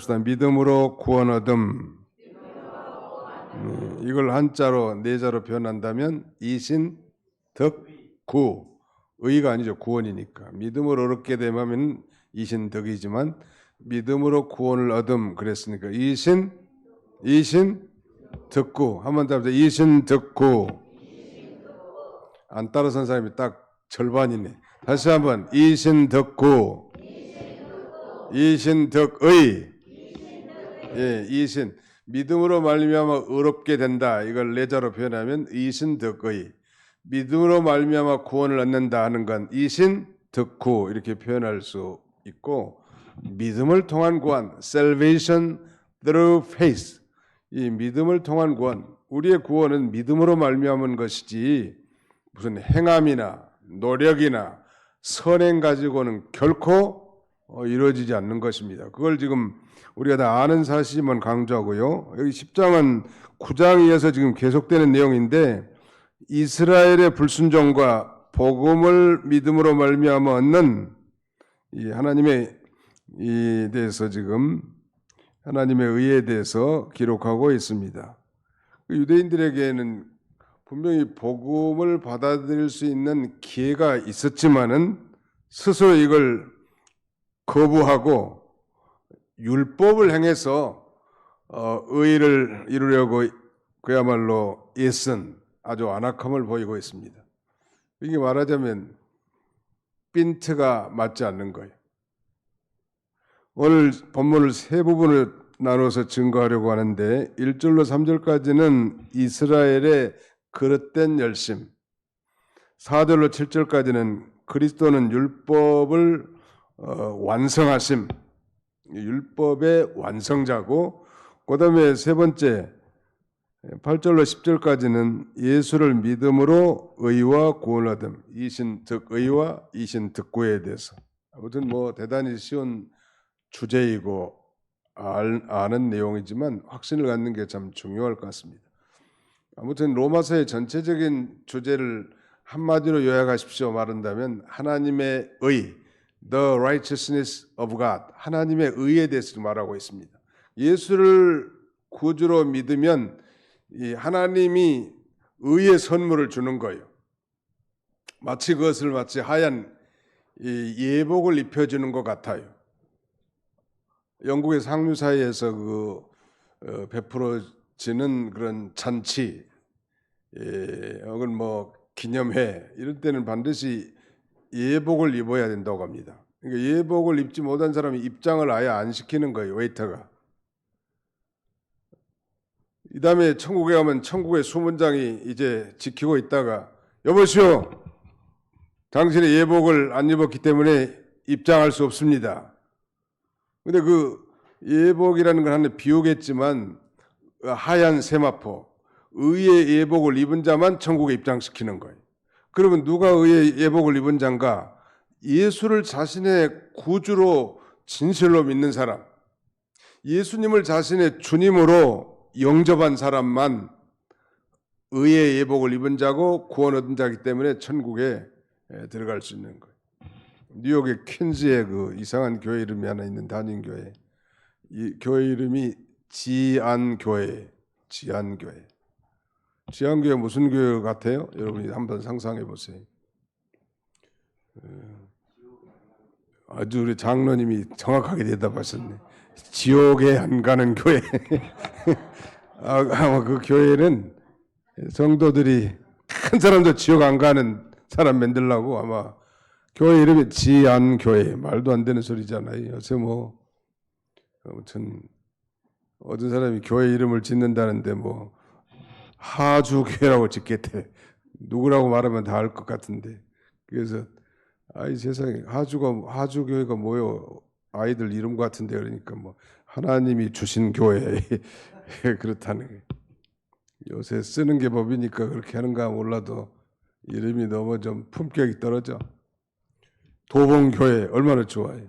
합시다. 믿음으로 구원 얻음. 이걸 한자로 네자로 표현한다면 이신 덕구. 의가 아니죠. 구원이니까. 믿음으로 얻게 되면 이신 덕이지만 믿음으로 구원을 얻음 그랬으니까 이신 덕구. 한 번 더 합시다. 이신 덕구. 안 따라선 사람이 딱 절반이네. 다시 한번 이신 덕구. 이신 덕의. 예, 이신. 믿음으로 말미암아 의롭게 된다. 이걸 내자로 표현하면 이신 덕의. 믿음으로 말미암아 구원을 얻는다 하는 건 이신 덕후 이렇게 표현할 수 있고, 믿음을 통한 구원, salvation through faith. 이 믿음을 통한 구원, 우리의 구원은 믿음으로 말미암은 것이지 무슨 행함이나 노력이나 선행 가지고는 결코 이루어지지 않는 것입니다. 그걸 지금 우리가 다 아는 사실임을 강조하고요. 여기 10장은 9장에 이어서 지금 계속되는 내용인데, 이스라엘의 불순종과 복음을 믿음으로 말미암아 얻는 이 하나님의 이 대해서 지금 하나님의 의에 대해서 기록하고 있습니다. 유대인들에게는 분명히 복음을 받아들일 수 있는 기회가 있었지만은 스스로 이걸 거부하고 율법을 행해서 의를 이루려고 그야말로 애쓴 아주 안악함을 보이고 있습니다. 이게 말하자면 핀트가 맞지 않는 거예요. 오늘 본문을 세 부분을 나눠서 증거하려고 하는데 1절로 3절까지는 이스라엘의 그릇된 열심, 4절로 7절까지는 그리스도는 율법을 완성하심, 율법의 완성자고, 그 다음에 세 번째 8절로 10절까지는 예수를 믿음으로 의와 구원을 얻음, 이신 덕의와 이신 덕구에 대해서. 아무튼 뭐 대단히 쉬운 주제이고 아는 내용이지만 확신을 갖는 게 참 중요할 것 같습니다. 아무튼 로마서의 전체적인 주제를 한마디로 요약하십시오 말한다면 하나님의 의, the righteousness of God, 하나님의 의에 대해서 말하고 있습니다. 예수를 구주로 믿으면 이 하나님이 의의 선물을 주는 거예요. 마치 그것을 마치 하얀 예복을 입혀주는 것 같아요. 영국의 상류 사회에서 베풀어지는 그런 잔치, 혹은 뭐 기념회 이럴 때는 반드시 예복을 입어야 된다고 합니다. 그러니까 예복을 입지 못한 사람이 입장을 아예 안 시키는 거예요, 웨이터가. 이 다음에 천국에 가면 천국의 수문장이 이제 지키고 있다가, 여보시오, 당신의 예복을 안 입었기 때문에 입장할 수 없습니다. 근데 그 예복이라는 건 하나의 비유겠지만 하얀 세마포, 의의 예복을 입은 자만 천국에 입장시키는 거예요. 그러면 누가 의의 예복을 입은 자인가? 예수를 자신의 구주로 진실로 믿는 사람, 예수님을 자신의 주님으로 영접한 사람만 의의 예복을 입은 자고 구원 얻은 자이기 때문에 천국에 들어갈 수 있는 거예요. 뉴욕의 퀸즈에 그 이상한 교회 이름이 하나 있는 단임교회, 이 교회 이름이 지안교회. 지안교회 무슨 교회 같아요? 여러분이 한번 상상해 보세요. 아주 우리 장로님이 정확하게 대답하셨네. 지옥에 안 가는 교회. 아마 그 교회는 성도들이 큰 사람도 지옥 안 가는 사람 만들려고 아마 교회 이름이 지안교회. 말도 안 되는 소리잖아요. 요새 뭐 아무튼 어떤 사람이 교회 이름을 짓는다는데 뭐 하주교회라고 짓겠대. 누구라고 말하면 다 알 것 같은데. 그래서 아이 세상에 하주교회가 뭐요? 아이들 이름 같은데. 그러니까 뭐 하나님이 주신 교회 그렇다는 거예요. 요새 쓰는 게 법이니까 그렇게 하는가 몰라도 이름이 너무 좀 품격이 떨어져. 도봉교회 얼마나 좋아요.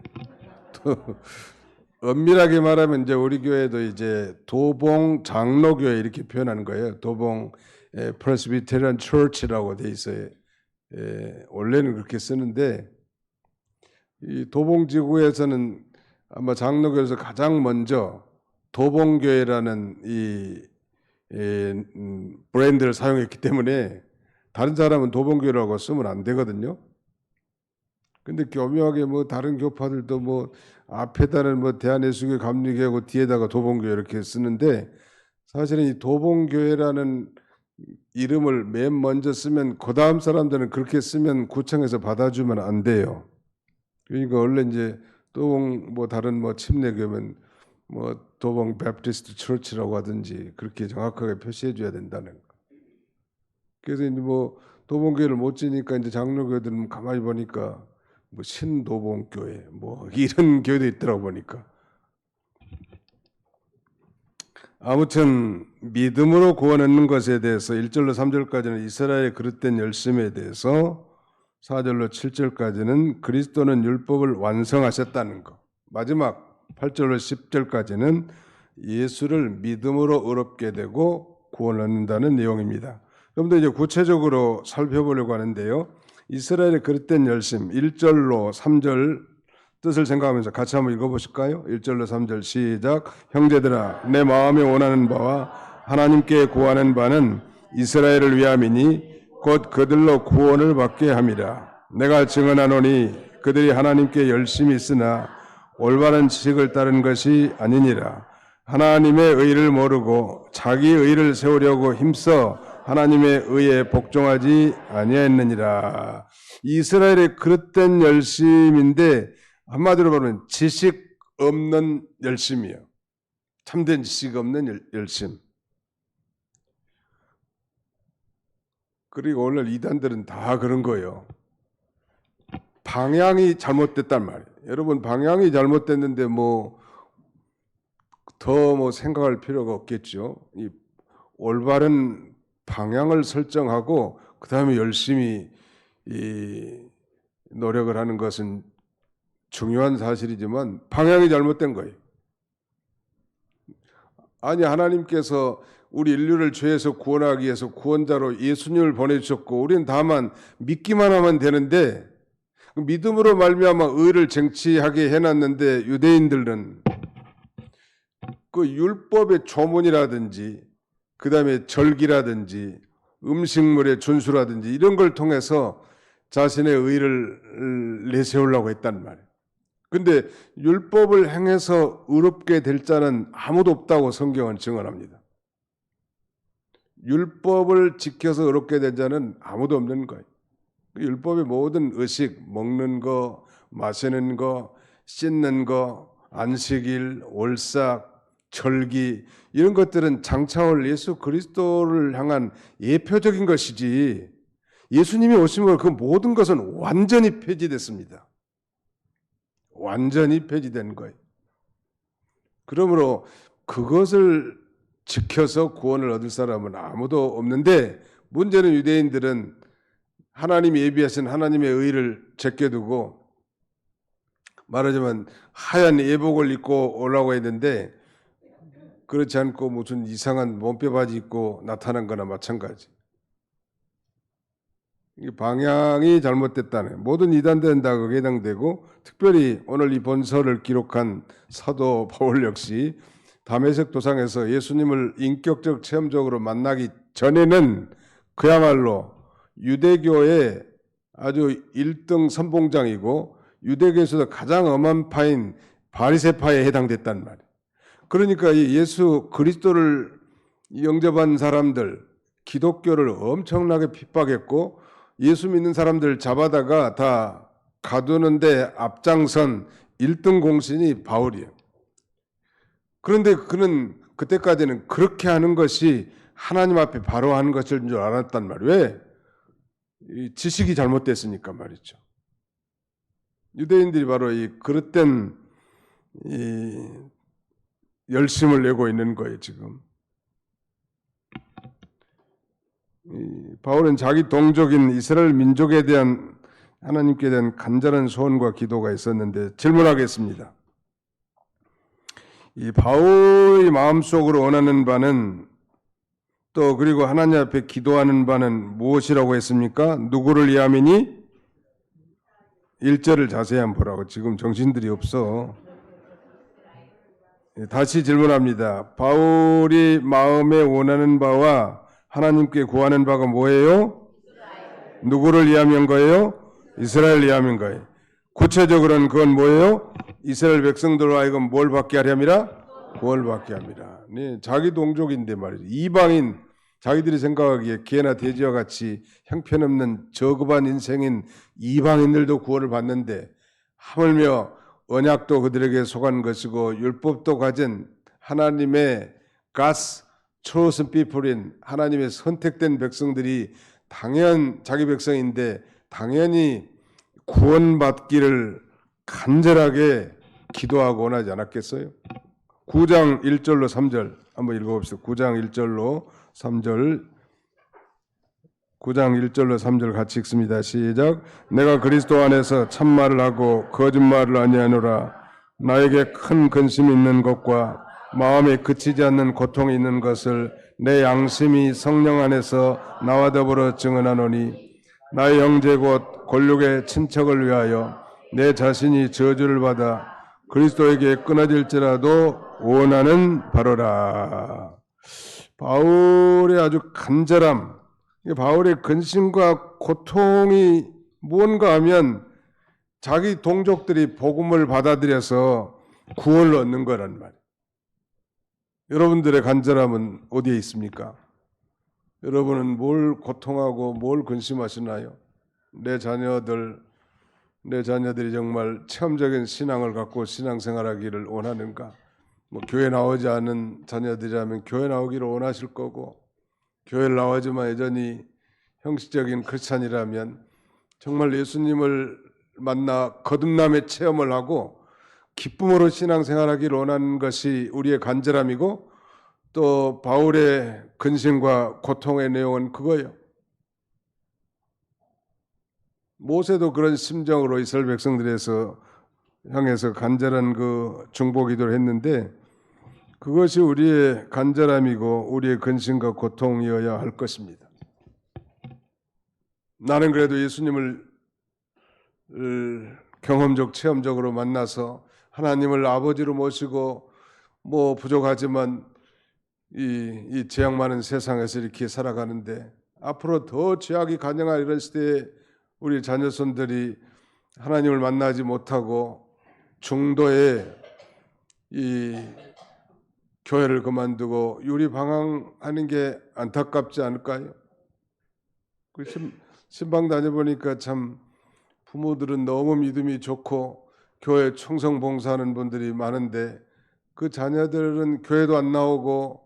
엄밀하게 말하면 이제 우리 교회도 이제 도봉 장로교회 이렇게 표현하는 거예요. 도봉 프레스비테리안 처치라고 돼 있어요. 원래는 그렇게 쓰는데 이 도봉지구에서는 아마 장로교에서 가장 먼저 도봉교회라는 브랜드를 사용했기 때문에 다른 사람은 도봉교회라고 쓰면 안 되거든요. 근데 교묘하게 뭐 다른 교파들도 뭐 앞에다는 뭐 대한예수교 감리교회하고 뒤에다가 도봉교회 이렇게 쓰는데, 사실은 이 도봉교회라는 이름을 맨 먼저 쓰면 그 다음 사람들은 그렇게 쓰면 구청에서 받아주면 안 돼요. 그러니까 원래 이제 도봉 뭐 다른 뭐 침례교면 뭐 도봉 베프티스트 처치라고 하든지 그렇게 정확하게 표시해 줘야 된다는 거. 그래서 이제 뭐 도봉교회를 못 지니까 이제 장로교회들은 가만히 보니까 뭐 신도봉교회 뭐 이런 교회도 있더라고 보니까. 아무튼 믿음으로 구원 얻는 것에 대해서 1절로 3절까지는 이스라엘의 그릇된 열심에 대해서, 4절로 7절까지는 그리스도는 율법을 완성하셨다는 것, 마지막 8절로 10절까지는 예수를 믿음으로 의롭게 되고 구원을 얻는다는 내용입니다. 그럼 더 이제 구체적으로 살펴보려고 하는데요. 이스라엘의 그릇된 열심, 1절로 3절 뜻을 생각하면서 같이 한번 읽어보실까요? 1절로 3절 시작. 형제들아, 내 마음에 원하는 바와 하나님께 구하는 바는 이스라엘을 위함이니 곧 그들로 구원을 받게 함이라. 내가 증언하노니 그들이 하나님께 열심히 있으나 올바른 지식을 따른 것이 아니니라. 하나님의 의를 모르고 자기 의를 세우려고 힘써 하나님의 의에 복종하지 아니하였느니라. 이스라엘의 그릇된 열심인데 한마디로 말하면 지식 없는 열심이에요. 참된 지식 없는 열심. 그리고 오늘 이단들은 다 그런 거예요. 방향이 잘못됐단 말이에요. 여러분, 방향이 잘못됐는데 더 생각할 필요가 없겠죠. 이 올바른 방향을 설정하고 그 다음에 열심히 노력을 하는 것은 중요한 사실이지만 방향이 잘못된 거예요. 아니, 하나님께서 우리 인류를 죄에서 구원하기 위해서 구원자로 예수님을 보내주셨고 우리는 다만 믿기만 하면 되는데, 믿음으로 말미암아 의를 쟁취하게 해놨는데 유대인들은 그 율법의 조문이라든지 그 다음에 절기라든지 음식물의 준수라든지 이런 걸 통해서 자신의 의를 내세우려고 했단 말이에요. 근데 율법을 행해서 의롭게 될 자는 아무도 없다고 성경은 증언합니다. 율법을 지켜서 의롭게 된 자는 아무도 없는 거예요. 율법의 모든 의식, 먹는 거, 마시는 거, 씻는 거, 안식일, 월삭, 절기 이런 것들은 장차올 예수 그리스도를 향한 예표적인 것이지, 예수님이 오심으로 그 모든 것은 완전히 폐지됐습니다. 완전히 폐지된 거예요. 그러므로 그것을 지켜서 구원을 얻을 사람은 아무도 없는데, 문제는 유대인들은 하나님이 예비하신 하나님의 의를 제껴두고 말하자면 하얀 예복을 입고 오라고 했는데 그렇지 않고 무슨 이상한 몸빼 바지 입고 나타난 거나 마찬가지. 방향이 잘못됐다는, 모든 이단들은 다 거기에 해당되고, 특별히 오늘 이 본서를 기록한 사도 바울 역시 다메섹 도상에서 예수님을 인격적 체험적으로 만나기 전에는 그야말로 유대교의 아주 1등 선봉장이고 유대교에서도 가장 엄한 파인 바리새파에 해당됐단 말이에요. 그러니까 이 예수 그리스도를 영접한 사람들, 기독교를 엄청나게 핍박했고 예수 믿는 사람들 잡아다가 다 가두는데 앞장선 1등 공신이 바울이에요. 그런데 그는 그때까지는 그렇게 하는 것이 하나님 앞에 바로 하는 것인 줄 알았단 말이에요. 왜? 이 지식이 잘못됐으니까 말이죠. 유대인들이 바로 이 그릇된 이 열심을 내고 있는 거예요, 지금. 바울은 자기 동족인 이스라엘 민족에 대한 하나님께 대한 간절한 소원과 기도가 있었는데 질문하겠습니다. 이 바울이 마음속으로 원하는 바는, 또 그리고 하나님 앞에 기도하는 바는 무엇이라고 했습니까? 누구를 위함이니? 1절을 자세히 한번 보라고. 지금 정신들이 없어. 다시 질문합니다. 바울이 마음에 원하는 바와 하나님께 구하는 바가 뭐예요? 누구를 위함인 거예요? 이스라엘 위함인 거예요. 구체적으로는 그건 뭐예요? 이스라엘 백성들로 하여금 뭘 받게 하렵니다? 구원을 받게 합니다. 네, 자기 동족인데 말이죠. 이방인, 자기들이 생각하기에 개나 돼지와 같이 형편없는 저급한 인생인 이방인들도 구원을 받는데 하물며 언약도 그들에게 속한 것이고 율법도 가진 하나님의 God's chosen people인 하나님의 선택된 백성들이 자기 백성인데 당연히 구원받기를 간절하게 기도하고 원하지 않았겠어요? 9장 1절로 3절 한번 읽어봅시다. 9장 1절로 3절 9장 1절로 3절 같이 읽습니다. 시작. 내가 그리스도 안에서 참말을 하고 거짓말을 아니하노라. 나에게 큰 근심이 있는 것과 마음에 그치지 않는 고통이 있는 것을 내 양심이 성령 안에서 나와 더불어 증언하노니 나의 형제 곧 골육의 친척을 위하여 내 자신이 저주를 받아 그리스도에게 끊어질지라도 원하는 바로라. 바울의 아주 간절함, 바울의 근심과 고통이 무언가 하면 자기 동족들이 복음을 받아들여서 구원을 얻는 거란 말이에요. 여러분들의 간절함은 어디에 있습니까? 여러분은 뭘 고통하고 뭘 근심하시나요? 내 자녀들이 정말 체험적인 신앙을 갖고 신앙생활하기를 원하는가? 교회 나오지 않은 자녀들이라면 교회 나오기를 원하실 거고, 교회를 나오지만 여전히 형식적인 크리스찬이라면 정말 예수님을 만나 거듭남의 체험을 하고 기쁨으로 신앙생활하기를 원하는 것이 우리의 간절함이고, 또 바울의 근심과 고통의 내용은 그거예요. 모세도 그런 심정으로 이스라엘 백성들에서 향해서 간절한 그 중보기도를 했는데, 그것이 우리의 간절함이고 우리의 근심과 고통이어야 할 것입니다. 나는 그래도 예수님을 경험적 체험적으로 만나서 하나님을 아버지로 모시고 부족하지만 이 죄악 많은 세상에서 이렇게 살아가는데, 앞으로 더 죄악이 간영할 이런 시대에 우리 자녀손들이 하나님을 만나지 못하고 중도에 이 교회를 그만두고 유리방황하는 게 안타깝지 않을까요? 신방 다녀보니까 참 부모들은 너무 믿음이 좋고 교회 충성봉사하는 분들이 많은데 그 자녀들은 교회도 안 나오고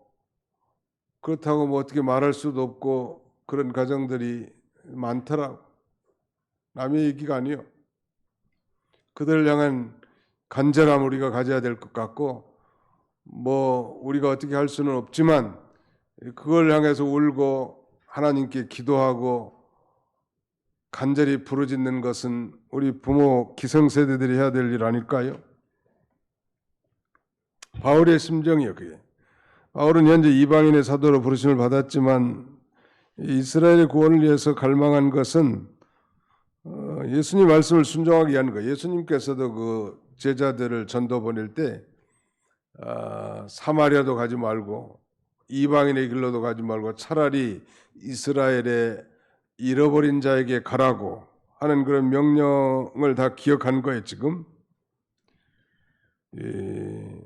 그렇다고 어떻게 말할 수도 없고 그런 가정들이 많더라고. 남의 얘기가 아니요. 그들을 향한 간절함 우리가 가져야 될 것 같고, 우리가 어떻게 할 수는 없지만 그걸 향해서 울고 하나님께 기도하고 간절히 부르짖는 것은 우리 부모 기성세대들이 해야 될 일 아닐까요? 바울의 심정이요, 그게. 바울은 현재 이방인의 사도로 부르심을 받았지만 이스라엘의 구원을 위해서 갈망한 것은 예수님 말씀을 순종하게 하는 거예요. 예수님께서도 그 제자들을 전도 보낼 때 사마리아도 가지 말고 이방인의 길로도 가지 말고 차라리 이스라엘의 잃어버린 자에게 가라고 하는 그런 명령을 다 기억한 거예요, 지금. 오늘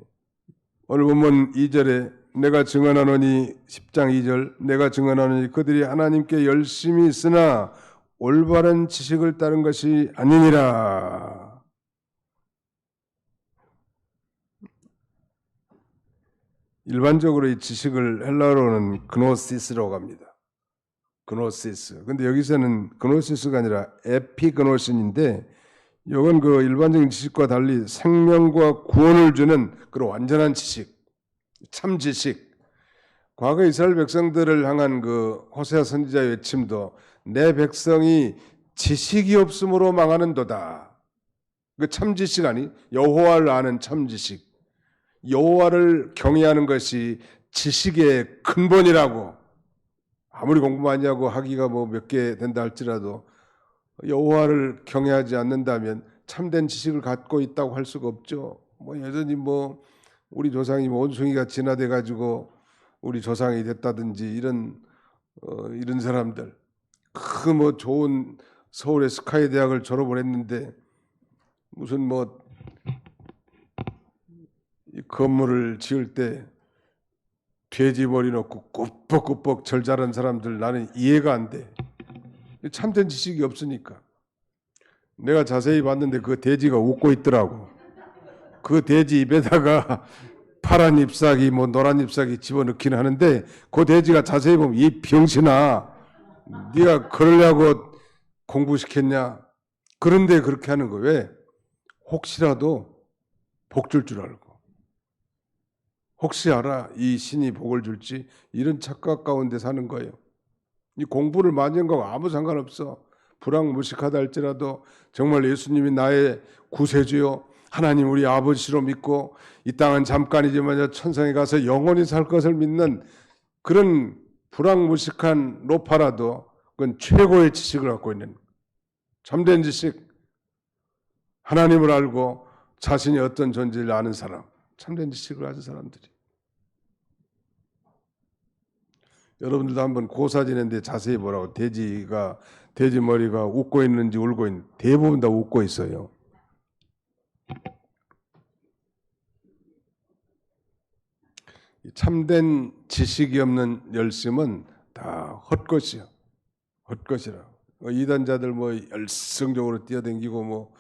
본문 2절에 내가 증언하노니 10장 2절 내가 증언하노니 그들이 하나님께 열심히 있으나 올바른 지식을 따른 것이 아니니라. 일반적으로 이 지식을 헬라어로는 그노시스라고 합니다. 그노시스. 근데 여기서는 그노시스가 아니라 에피그노신인데 이건 그 일반적인 지식과 달리 생명과 구원을 주는 그런 완전한 지식, 참 지식. 과거 이스라엘 백성들을 향한 그 호세아 선지자의 외침도 내 백성이 지식이 없으므로 망하는도다. 그 참 지식 아니? 여호와를 아는 참 지식. 여호와를 경외하는 것이 지식의 근본이라고. 아무리 공부 많이 하고 학위가 몇 개 된다 할지라도 여호와를 경외하지 않는다면 참된 지식을 갖고 있다고 할 수가 없죠. 여전히 우리 조상이 원숭이가 진화돼 가지고 우리 조상이 됐다든지 이런 사람들 그 뭐 좋은 서울의 스카이 대학을 졸업을 했는데 무슨 뭐 이 건물을 지을 때 돼지 머리 넣고 꾸벅꾸벅 절자른 사람들 나는 이해가 안 돼. 참된 지식이 없으니까. 내가 자세히 봤는데 그 돼지가 웃고 있더라고. 그 돼지 입에다가 파란 잎사귀 뭐 노란 잎사귀 집어넣기는 하는데 그 돼지가 자세히 보면 이 병신아 네가 그러려고 공부시켰냐. 그런데 그렇게 하는 거 왜? 혹시라도 복 줄 줄 알고. 혹시 알아 이 신이 복을 줄지 이런 착각 가운데 사는 거예요. 이 공부를 많이 한 거하고 아무 상관없어. 불황무식하다 할지라도 정말 예수님이 나의 구세주요 하나님 우리 아버지로 믿고 이 땅은 잠깐이지만 천상에 가서 영원히 살 것을 믿는 그런 불황무식한 노파라도 그건 최고의 지식을 갖고 있는 참된 지식, 하나님을 알고 자신이 어떤 존재를 아는 사람, 참된 지식을 가진 사람들이. 여러분들도 한번 고사지는데 자세히 보라고. 돼지 머리가 웃고 있는지 울고 있는지 대부분 다 웃고 있어요. 참된 지식이 없는 열심은 다 헛것이야. 헛것이라. 이단자들 뭐 열성적으로 뛰어댕기고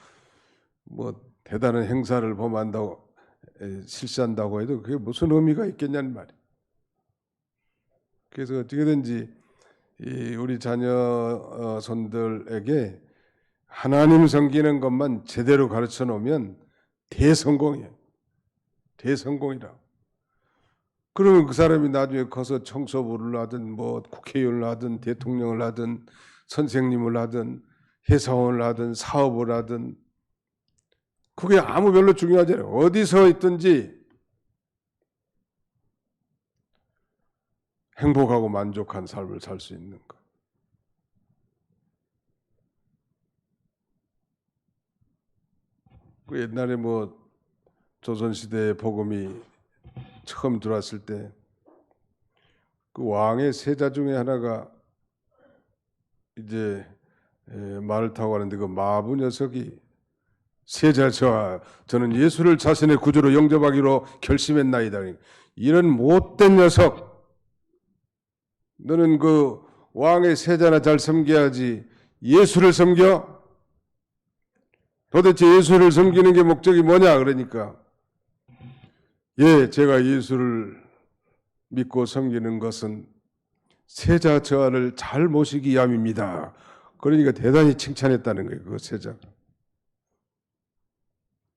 뭐 대단한 행사를 범한다고 실시한다고 해도 그게 무슨 의미가 있겠냐는 말이에요. 그래서 어떻게든지 우리 자녀손들에게 하나님 섬기는 것만 제대로 가르쳐 놓으면 대성공이에요. 대성공이라. 그러면 그 사람이 나중에 커서 청소부를 하든 뭐 국회의원을 하든 대통령을 하든 선생님을 하든 회사원을 하든 사업을 하든 그게 아무 별로 중요하지 않아요. 어디서 있든지 행복하고 만족한 삶을 살 수 있는 것. 그 옛날에 뭐 조선시대에 복음이 처음 들어왔을 때 그 왕의 세자 중에 하나가 이제 말을 타고 가는데 그 마부 녀석이 세자 저는 예수를 자신의 구주로 영접하기로 결심했나이다. 이런 못된 녀석, 너는 그 왕의 세자나 잘 섬겨야지 예수를 섬겨? 도대체 예수를 섬기는 게 목적이 뭐냐? 그러니까 예, 제가 예수를 믿고 섬기는 것은 세자 저하를 잘 모시기 위함입니다. 그러니까 대단히 칭찬했다는 거예요. 그 세자가.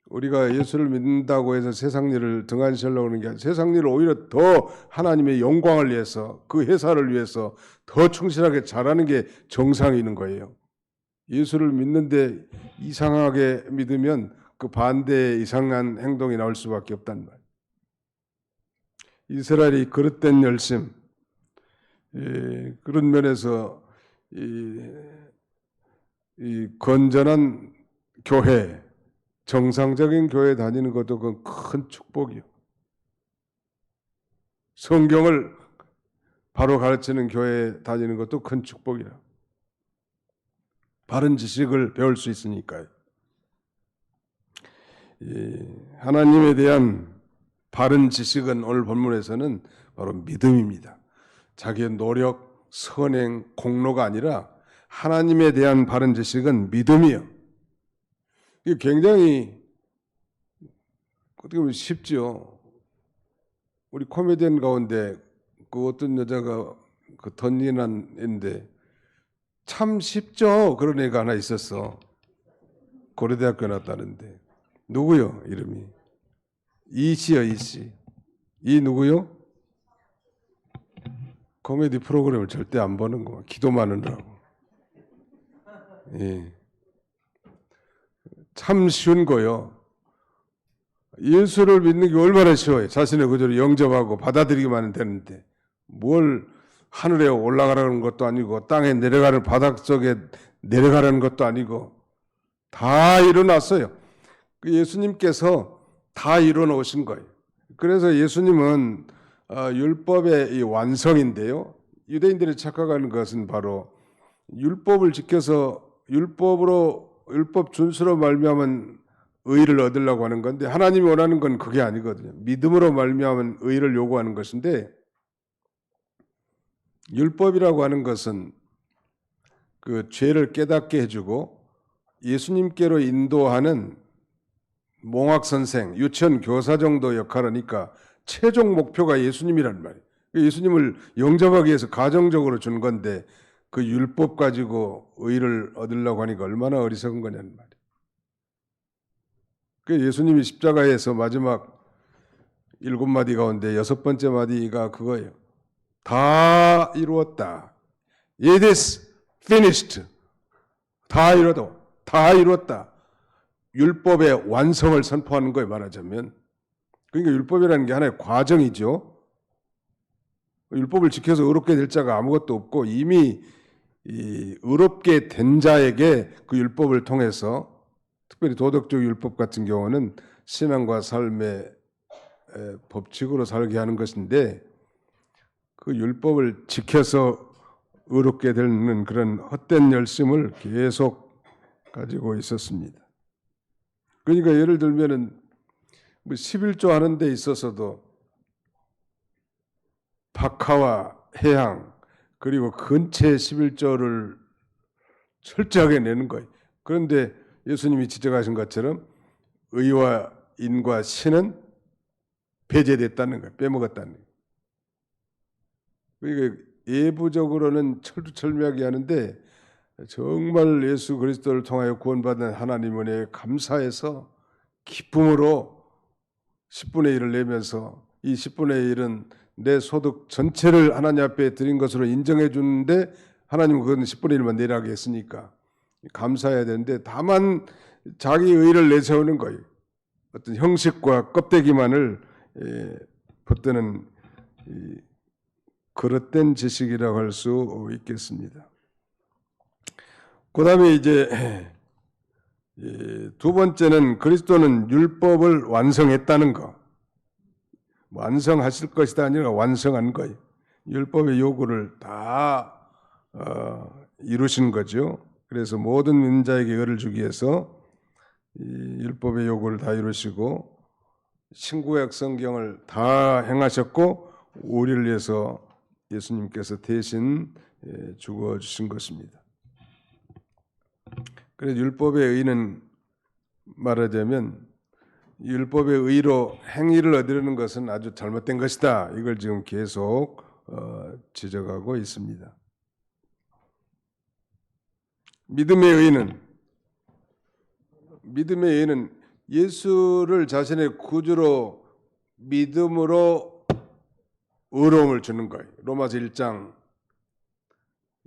우리가 예수를 믿는다고 해서 세상 일을 등한시하려고 하는 게 아니라 세상 일을 오히려 더 하나님의 영광을 위해서 그 회사를 위해서 더 충실하게 잘하는 게 정상인 거예요. 예수를 믿는데 이상하게 믿으면 그 반대의 이상한 행동이 나올 수밖에 없단 말이에요. 이스라엘이 그릇된 열심, 그런 면에서 이 건전한 교회, 정상적인 교회 다니는 것도 그건 큰 축복이요. 성경을 바로 가르치는 교회 다니는 것도 큰 축복이라. 바른 지식을 배울 수 있으니까요. 하나님에 대한 바른 지식은 오늘 본문에서는 바로 믿음입니다. 자기의 노력, 선행, 공로가 아니라 하나님에 대한 바른 지식은 믿음이요. 이게 굉장히 어떻게 보면 쉽죠. 우리 코미디언 가운데 그 어떤 여자가 그 던니난인데 참 쉽죠. 그런 애가 하나 있었어. 고려대학교 나왔다는데 누구요? 이름이 이씨요. 이씨. 이 누구요? 코미디 프로그램을 절대 안 보는 거. 기도만 하느라고. 예. 참 쉬운 거요. 예수를 믿는 게 얼마나 쉬워요. 자신의 구주를 영접하고 받아들이기만 하면 되는데 뭘 하늘에 올라가라는 것도 아니고 땅에 내려가는 바닥 속에 내려가라는 것도 아니고 다 일어났어요. 예수님께서 다 이뤄놓으신 거예요. 그래서 예수님은 율법의 이 완성인데요. 유대인들이 착각하는 것은 바로 율법을 지켜서 율법 준수로 말미암은 의를 얻으려고 하는 건데, 하나님이 원하는 건 그게 아니거든요. 믿음으로 말미암은 의를 요구하는 것인데, 율법이라고 하는 것은 그 죄를 깨닫게 해주고 예수님께로 인도하는 몽학 선생, 유치원 교사 정도 역할이니까 최종 목표가 예수님이란 말이에요. 예수님을 영접하기 위해서 가정적으로 준 건데 그 율법 가지고 의를 얻으려고 하니까 얼마나 어리석은 거냐는 말이에요. 그 예수님이 십자가에서 마지막 7마디 가운데 6번째 마디가 그거예요. 다 이루었다. It is finished. 다 이루었다. 율법의 완성을 선포하는 거에 말하자면, 그러니까 율법이라는 게 하나의 과정이죠. 율법을 지켜서 의롭게 될 자가 아무것도 없고 이미 의롭게 된 자에게 그 율법을 통해서, 특별히 도덕적 율법 같은 경우는 신앙과 삶의 법칙으로 살게 하는 것인데, 그 율법을 지켜서 의롭게 되는 그런 헛된 열심을 계속 가지고 있었습니다. 그러니까 예를 들면은 11조 하는 데 있어서도 박하와 해양 그리고 근체 11조를 철저하게 내는 거예요. 그런데 예수님이 지적하신 것처럼 의와 인과 신은 배제됐다는 거예요. 빼먹었다는 거예요. 그러니까 예부적으로는 철두철미하게 하는데 정말 예수 그리스도를 통하여 구원받은 하나님 은혜에 감사해서 기쁨으로 10분의 1을 내면서 이 10분의 1은 내 소득 전체를 하나님 앞에 드린 것으로 인정해 주는데 하나님은 그건 10분의 1만 내라고 했으니까 감사해야 되는데, 다만 자기 의를 내세우는 거예요. 어떤 형식과 껍데기만을 붙드는 그릇된 지식이라고 할 수 있겠습니다. 그 다음에 이제 두 번째는 그리스도는 율법을 완성했다는 거. 완성하실 것이다 아니라 완성한 거예요. 율법의 요구를 다 이루신 거죠. 그래서 모든 믿는 자에게 의를 주기 위해서 율법의 요구를 다 이루시고 신구약 성경을 다 행하셨고 우리를 위해서 예수님께서 대신 죽어주신 것입니다. 그래서 율법의 의는 말하자면 율법의 의로 행위를 얻으려는 것은 아주 잘못된 것이다. 이걸 지금 계속 지적하고 있습니다. 믿음의 의는 예수를 자신의 구주로 믿음으로 의로움을 주는 거예요. 로마서 1장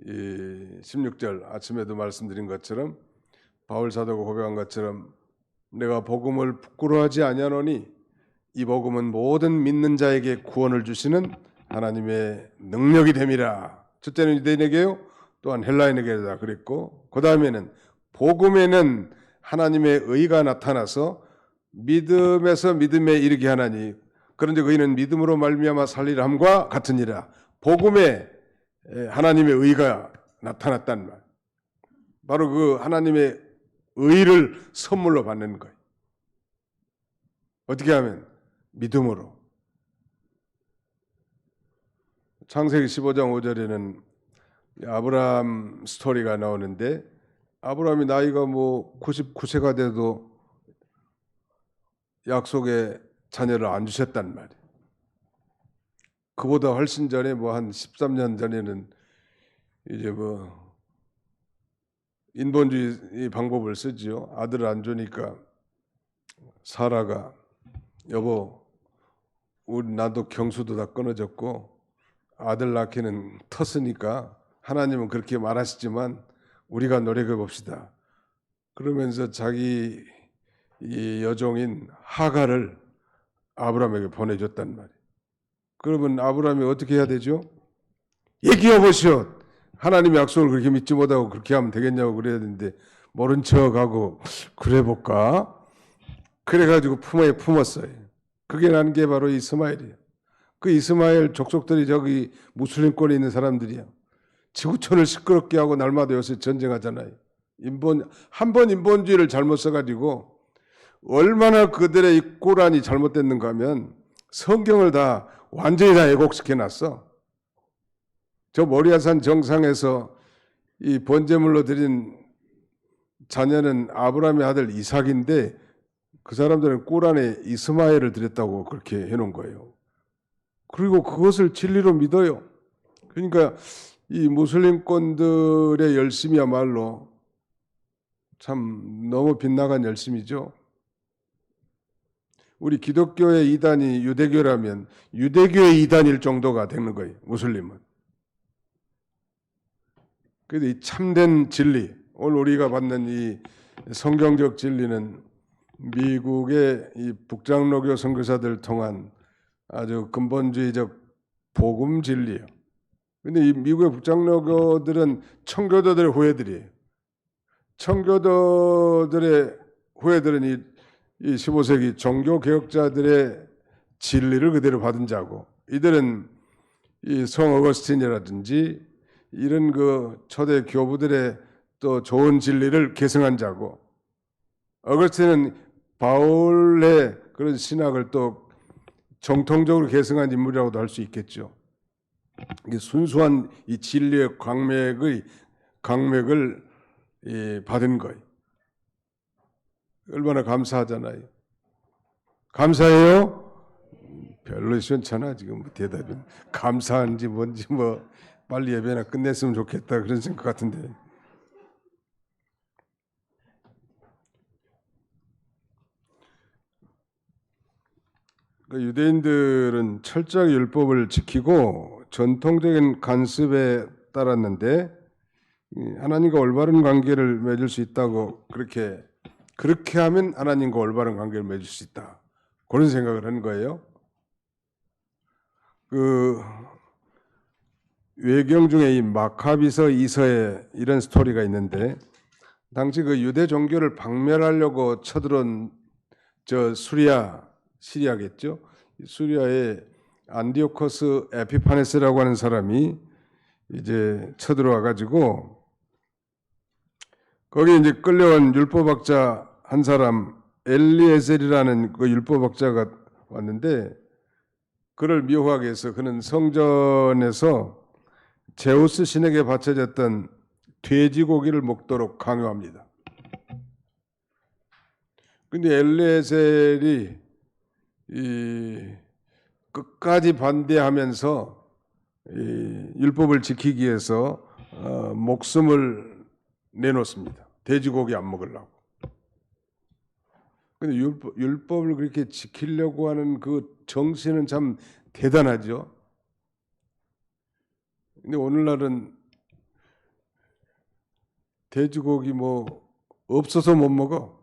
16절 아침에도 말씀드린 것처럼 바울 사도가 고백한 것처럼 내가 복음을 부끄러워하지 아니하노니 이 복음은 모든 믿는 자에게 구원을 주시는 하나님의 능력이 됨이라. 첫째는 유대인에게요, 또한 헬라인에게다 그랬고, 그 다음에는 복음에는 하나님의 의가 나타나서 믿음에서 믿음에 이르게 하나니 그런데 그이는 믿음으로 말미암아 살리라 함과 같으니라. 복음에 하나님의 의가 나타났단 말. 바로 그 하나님의 의를 선물로 받는 거예요. 어떻게 하면? 믿음으로. 창세기 15장 5절에는 아브라함 스토리가 나오는데, 아브라함이 나이가 99세가 돼도 약속의 자녀를 안 주셨단 말이에요. 그보다 훨씬 전에 한 13년 전에는 이제 인본주의 방법을 쓰지요. 아들을 안 주니까 사라가 여보, 나도 경수도 다 끊어졌고 아들 낳기는 텄으니까 하나님은 그렇게 말하시지만 우리가 노력해 봅시다. 그러면서 자기 이 여종인 하갈을 아브라함에게 보내줬단 말이에요. 그러면 아브라함이 어떻게 해야 되죠? 얘기해 보시오. 하나님의 약속을 그렇게 믿지 못하고 그렇게 하면 되겠냐고 그래야 되는데 모른 척하고 그래 볼까? 그래가지고 품어요. 그게 난 게 바로 이스마엘이에요. 그 이스마엘 족속들이 저기 무슬림권에 있는 사람들이야. 지구촌을 시끄럽게 하고 날마다 요새 전쟁하잖아요. 한 번 인본주의를 잘못 써가지고 얼마나 그들의 이 꼬란이 잘못됐는가 하면 성경을 다 완전히 다 왜곡시켜놨어. 저 모리아산 정상에서 이 번제물로 드린 자녀는 아브라함의 아들 이삭인데 그 사람들은 꼬란에 이스마엘을 드렸다고 그렇게 해놓은 거예요. 그리고 그것을 진리로 믿어요. 그러니까 이 무슬림권들의 열심이야말로 참 너무 빗나간 열심이죠. 우리 기독교의 이단이 유대교라면 유대교의 이단일 정도가 되는 거예요. 무슬림은. 그래서 이 참된 진리, 오늘 우리가 받는 이 성경적 진리는 미국의 이 북장로교 선교사들 통한 아주 근본주의적 복음 진리예요. 근데 이 미국의 북장로교들은 청교도들의 후예들이에요. 청교도들의 후예들은 이 15세기 종교개혁자들의 진리를 그대로 받은 자고, 이들은 이 성 어거스틴이라든지 이런 그 초대 교부들의 또 좋은 진리를 계승한 자고, 어거스틴은 바울의 그런 신학을 또 정통적으로 계승한 인물이라고도 할 수 있겠죠. 순수한 이 진리의 강맥을 받은 거예요. 얼마나 감사하잖아요. 감사해요? 별로 시원찮아 지금 대답이. 감사한지 뭔지 뭐 빨리 예배나 끝냈으면 좋겠다 그런 생각 같은데. 유대인들은 철저하게 율법을 지키고 전통적인 관습에 따랐는데 하나님과 올바른 관계를 맺을 수 있다고 그렇게 하면 하나님과 올바른 관계를 맺을 수 있다. 그런 생각을 한 거예요. 그 외경 중에 이 마카비서 이서에 이런 스토리가 있는데, 당시 그 유대 종교를 박멸하려고 쳐들어온 저 시리아겠죠. 수리아의 안디오코스 에피파네스라고 하는 사람이 이제 쳐들어와 가지고 거기 이제 끌려온 율법학자 한 사람 엘리에셀이라는 그 율법학자가 왔는데, 그를 미워하기 위해서 그는 성전에서 제우스 신에게 바쳐졌던 돼지고기를 먹도록 강요합니다. 근데 엘리에셀이 끝까지 반대하면서 율법을 지키기 위해서 목숨을 내놓습니다. 돼지고기 안 먹으려고. 근데 율법을 그렇게 지키려고 하는 그 정신은 참 대단하죠. 근데 오늘날은 돼지고기 뭐 없어서 못 먹어.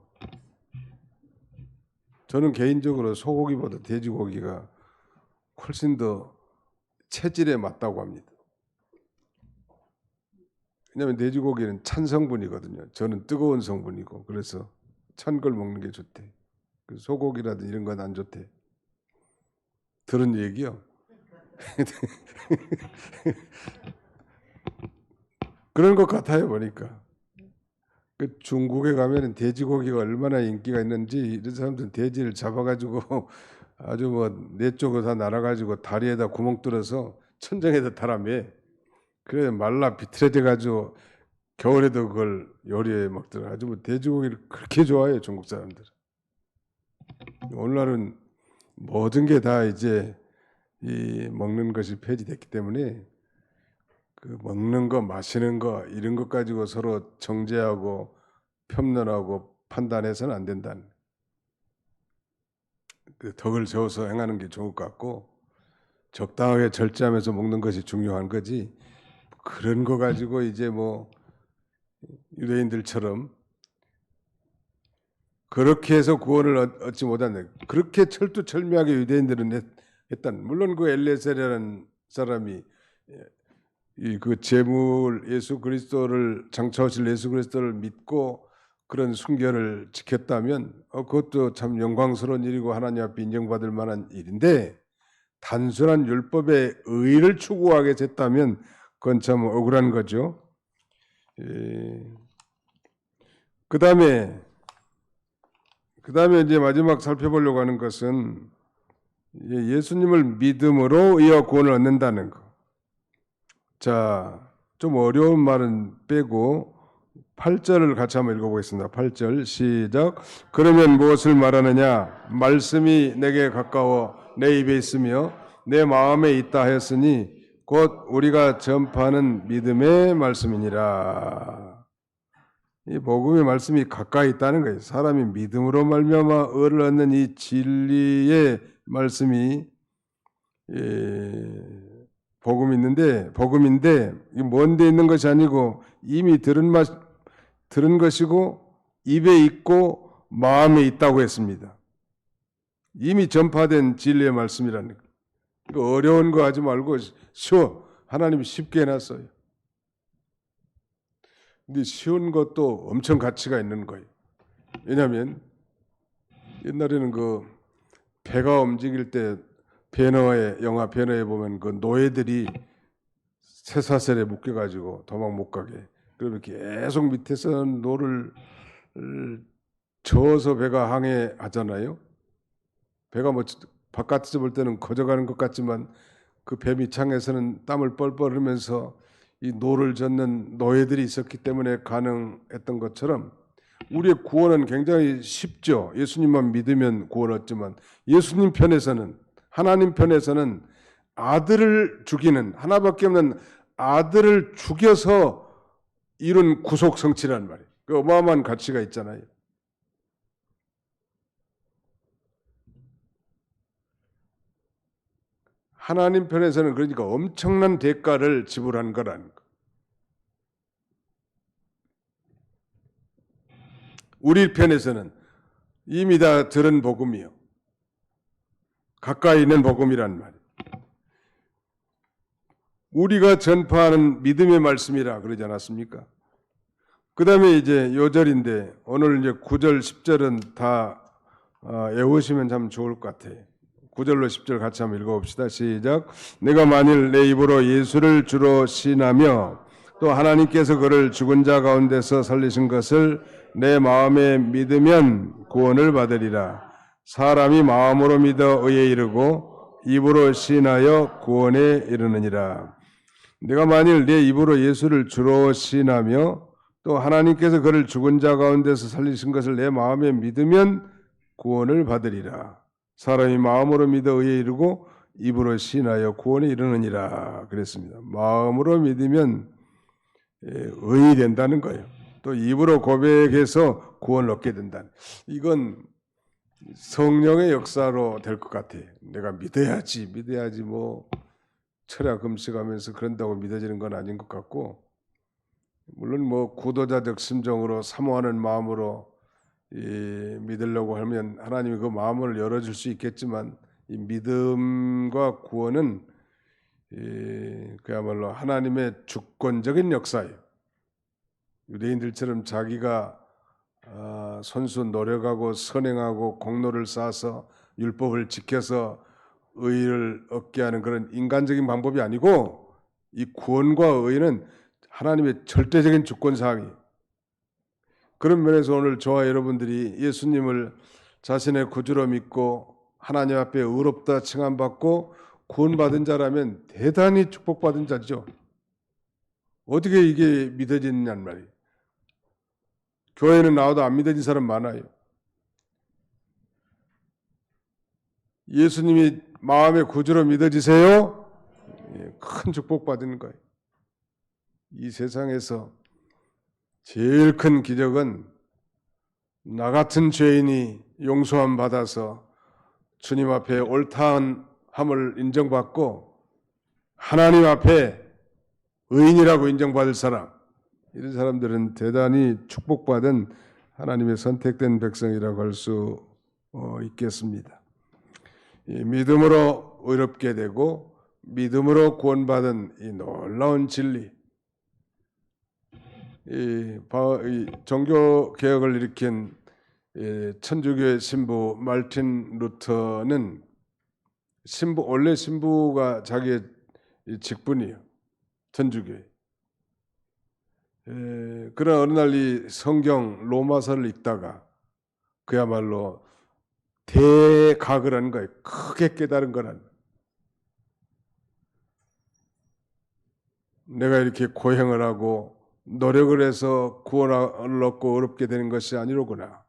저는 개인적으로 소고기보다 돼지고기가 훨씬 더 체질에 맞다고 합니다. 왜냐하면 돼지고기는 찬 성분이거든요. 저는 뜨거운 성분이고, 그래서 찬 걸 먹는 게 좋대. 소고기라든 이런 건 안 좋대. 들은 얘기요. 그런 것 같아요, 보니까. 그 중국에 가면 돼지고기가 얼마나 인기가 있는지, 이런 사람들은 돼지를 잡아가지고 아주 뭐 네 쪽으로 다 날아가지고 다리에다 구멍 뚫어서 천장에다 달아매. 그래 말라 비틀어져가지고 겨울에도 그걸 요리해 먹더라. 아주 뭐 돼지고기를 그렇게 좋아해요, 중국 사람들. 오늘날은 모든 게 다 이제 이 먹는 것이 폐지됐기 때문에 그 먹는 거, 마시는 거 이런 것 가지고 서로 정죄하고 편론하고 판단해서는 안 된다는. 그 덕을 세워서 행하는 게 좋을 것 같고, 적당하게 절제하면서 먹는 것이 중요한 거지. 그런 거 가지고 이제 뭐 유대인들처럼 그렇게 해서 구원을 얻지 못한다. 그렇게 철두철미하게 유대인들은 했단. 물론 그 엘레셀이라는 사람이 그 예수 그리스도를 장차오실 예수 그리스도를 믿고 그런 순결을 지켰다면 그것도 참 영광스러운 일이고 하나님 앞에 인정받을 만한 일인데, 단순한 율법의 의를 추구하게 됐다면 그건 참 억울한 거죠. 그다음에 이제 마지막 살펴보려고 하는 것은 예수님을 믿음으로 의와 구원을 얻는다는 거. 자, 좀 어려운 말은 빼고 8절을 같이 한번 읽어보겠습니다. 8절 시작. 그러면 무엇을 말하느냐? 말씀이 내게 가까워 내 입에 있으며 내 마음에 있다 하였으니 곧 우리가 전파하는 믿음의 말씀이니라. 이 복음의 말씀이 가까이 있다는 거예요. 사람이 믿음으로 말미암아 의를 얻는 이 진리의 말씀이 복음인데 이게 먼데 있는 것이 아니고 이미 들은 것이고 입에 있고 마음에 있다고 했습니다. 이미 전파된 진리의 말씀이라는 거. 어려운 거 하지 말고 쉬워. 하나님이 쉽게 해놨어요. 근데 쉬운 것도 엄청 가치가 있는 거예요. 왜냐하면 옛날에는 그 배가 움직일 때 영화 배너에 보면 그 노예들이 쇠사슬에 묶여가지고 도망 못 가게. 그러면 계속 밑에서 노를 저어서 배가 항해하잖아요. 배가 뭐 바깥에서 볼 때는 커져가는 것 같지만 그 배 밑창에서는 땀을 뻘뻘 흘리면서 이 노를 젓는 노예들이 있었기 때문에 가능했던 것처럼 우리의 구원은 굉장히 쉽죠. 예수님만 믿으면 구원 얻지만 예수님 편에서는, 하나님 편에서는 아들을 죽이는, 하나밖에 없는 아들을 죽여서 이룬 구속 성취라는 말이에요. 그 어마어마한 가치가 있잖아요. 하나님 편에서는 그러니까 엄청난 대가를 지불한 거라는 거. 우리 편에서는 이미 다 들은 복음이요. 가까이 있는 복음이란 말이에요. 우리가 전파하는 믿음의 말씀이라 그러지 않았습니까? 그 다음에 이제 요절인데 오늘 이제 9절, 10절은 다 외우시면 참 좋을 것 같아요. 9절로 10절 같이 한번 읽어봅시다. 시작. 내가 만일 내 입으로 예수를 주로 시인하며 또 하나님께서 그를 죽은 자 가운데서 살리신 것을 내 마음에 믿으면 구원을 받으리라. 사람이 마음으로 믿어 의에 이르고 입으로 시인하여 구원에 이르느니라. 내가 만일 내 입으로 예수를 주로 시인하며 또 하나님께서 그를 죽은 자 가운데서 살리신 것을 내 마음에 믿으면 구원을 받으리라. 사람이 마음으로 믿어 의에 이르고 입으로 시인하여 구원에 이르느니라 그랬습니다. 마음으로 믿으면 의이 된다는 거예요. 또 입으로 고백해서 구원을 얻게 된다. 이건 성령의 역사로 될 것 같아요. 내가 믿어야지 뭐 철야 금식하면서 그런다고 믿어지는 건 아닌 것 같고, 물론 뭐 구도자적 심정으로 사모하는 마음으로 믿으려고 하면 하나님이 그 마음을 열어줄 수 있겠지만 이 믿음과 구원은 그야말로 하나님의 주권적인 역사예요. 유대인들처럼 자기가 손수 노력하고 선행하고 공로를 쌓아서 율법을 지켜서 의를 얻게 하는 그런 인간적인 방법이 아니고 이 구원과 의는 하나님의 절대적인 주권사항이에요. 그런 면에서 오늘 저와 여러분들이 예수님을 자신의 구주로 믿고 하나님 앞에 의롭다 칭함받고 구원받은 자라면 대단히 축복받은 자죠. 어떻게 이게 믿어지느냐는 말이에요. 교회는 나와도 안 믿어진 사람 많아요. 예수님이 마음의 구주로 믿어지세요? 큰 축복받는 거예요. 이 세상에서 제일 큰 기적은 나 같은 죄인이 용서함 받아서 주님 앞에 옳다함을 인정받고 하나님 앞에 의인이라고 인정받을 사람, 이런 사람들은 대단히 축복받은 하나님의 선택된 백성이라고 할 수 있겠습니다. 믿음으로 의롭게 되고 믿음으로 구원받은 이 놀라운 진리, 이 종교 개혁을 일으킨 천주교의 신부 말틴 루터는 원래 신부가 자기의 직분이에요. 천주교에. 그러나 어느 날 이 성경 로마서를 읽다가 그야말로 대각을 한 거예요. 크게 깨달은 거란. 내가 이렇게 고행을 하고 노력을 해서 구원을 얻고 어렵게 되는 것이 아니로구나.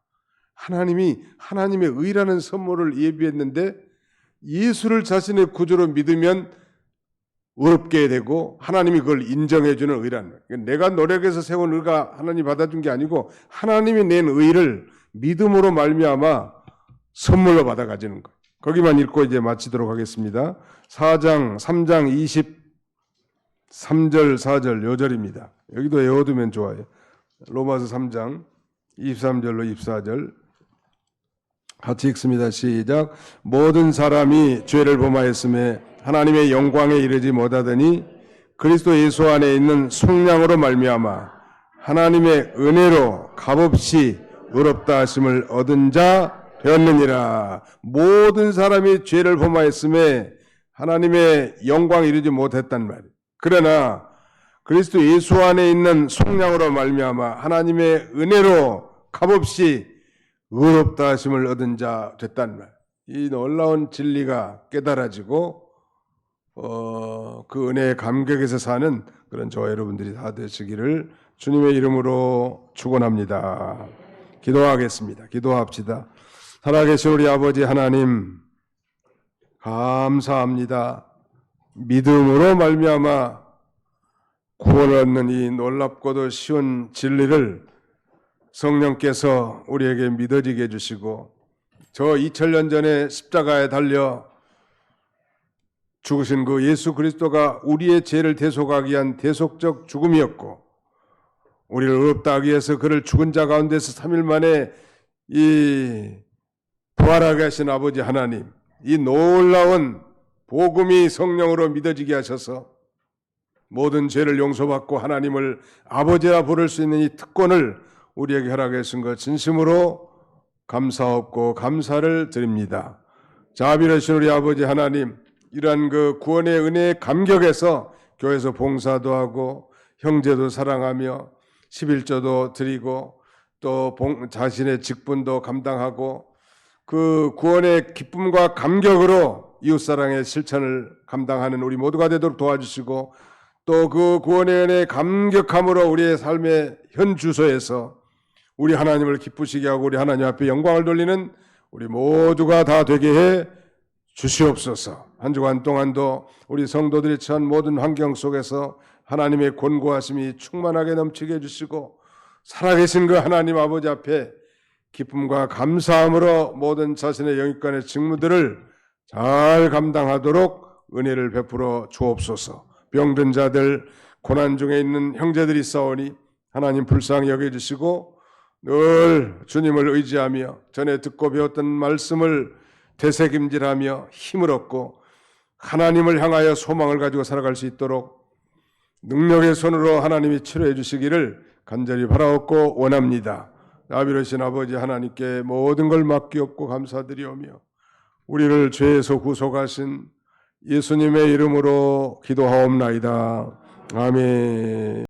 하나님이 하나님의 의라는 선물을 예비했는데 예수를 자신의 구주로 믿으면 어렵게 되고 하나님이 그걸 인정해 주는 의라는 거예요. 내가 노력해서 세운 의가 하나님이 받아준 게 아니고 하나님이 낸 의를 믿음으로 말미암아 선물로 받아 가지는 거예요. 거기만 읽고 이제 마치도록 하겠습니다. 3장 23절 4절 요 절입니다. 여기도 외워두면 좋아요. 로마서 3장 23절로 24절 같이 읽습니다. 시작. 모든 사람이 죄를 범하였음에 하나님의 영광에 이르지 못하더니 그리스도 예수 안에 있는 속량으로 말미암아 하나님의 은혜로 값없이 의롭다 하심을 얻은 자 되었느니라. 모든 사람이 죄를 범하였음에 하나님의 영광에 이르지 못했단 말이에요. 그러나 그리스도 예수 안에 있는 속량으로 말미암아 하나님의 은혜로 값없이 의롭다 하심을 얻은 자 됐단 말. 이 놀라운 진리가 깨달아지고 그 은혜의 감격에서 사는 그런 저와 여러분들이 다 되시기를 주님의 이름으로 축원합니다. 기도하겠습니다. 기도합시다. 살아계신 우리 아버지 하나님 감사합니다. 믿음으로 말미암아 구원을 얻는 이 놀랍고도 쉬운 진리를 성령께서 우리에게 믿어지게 해주시고 저 2000년 전에 십자가에 달려 죽으신 그 예수 그리스도가 우리의 죄를 대속하기 위한 대속적 죽음이었고 우리를 의롭다 하기 위해서 그를 죽은 자 가운데서 3일 만에 이 부활하게 하신 아버지 하나님, 이 놀라운 복음이 성령으로 믿어지게 하셔서 모든 죄를 용서받고 하나님을 아버지라 부를 수 있는 이 특권을 우리에게 허락해 주신 것 진심으로 감사하고 감사를 드립니다. 자비로우신 우리 아버지 하나님, 이러한 그 구원의 은혜의 감격에서 교회에서 봉사도 하고 형제도 사랑하며 11조도 드리고 또 자신의 직분도 감당하고 그 구원의 기쁨과 감격으로 이웃사랑의 실천을 감당하는 우리 모두가 되도록 도와주시고 또 그 구원의 은혜의 감격함으로 우리의 삶의 현 주소에서 우리 하나님을 기쁘시게 하고 우리 하나님 앞에 영광을 돌리는 우리 모두가 다 되게 해 주시옵소서. 한 주간 동안도 우리 성도들이 처한 모든 환경 속에서 하나님의 권고하심이 충만하게 넘치게 해주시고 살아계신 그 하나님 아버지 앞에 기쁨과 감사함으로 모든 자신의 영육간의 직무들을 잘 감당하도록 은혜를 베풀어 주옵소서. 병든 자들, 고난 중에 있는 형제들이 있사오니 하나님 불쌍히 여겨주시고 늘 주님을 의지하며 전에 듣고 배웠던 말씀을 되새김질하며 힘을 얻고 하나님을 향하여 소망을 가지고 살아갈 수 있도록 능력의 손으로 하나님이 치료해 주시기를 간절히 바라옵고 원합니다. 자비로우신 아버지 하나님께 모든 걸 맡기옵고 감사드리오며 우리를 죄에서 구속하신 예수님의 이름으로 기도하옵나이다. 아멘.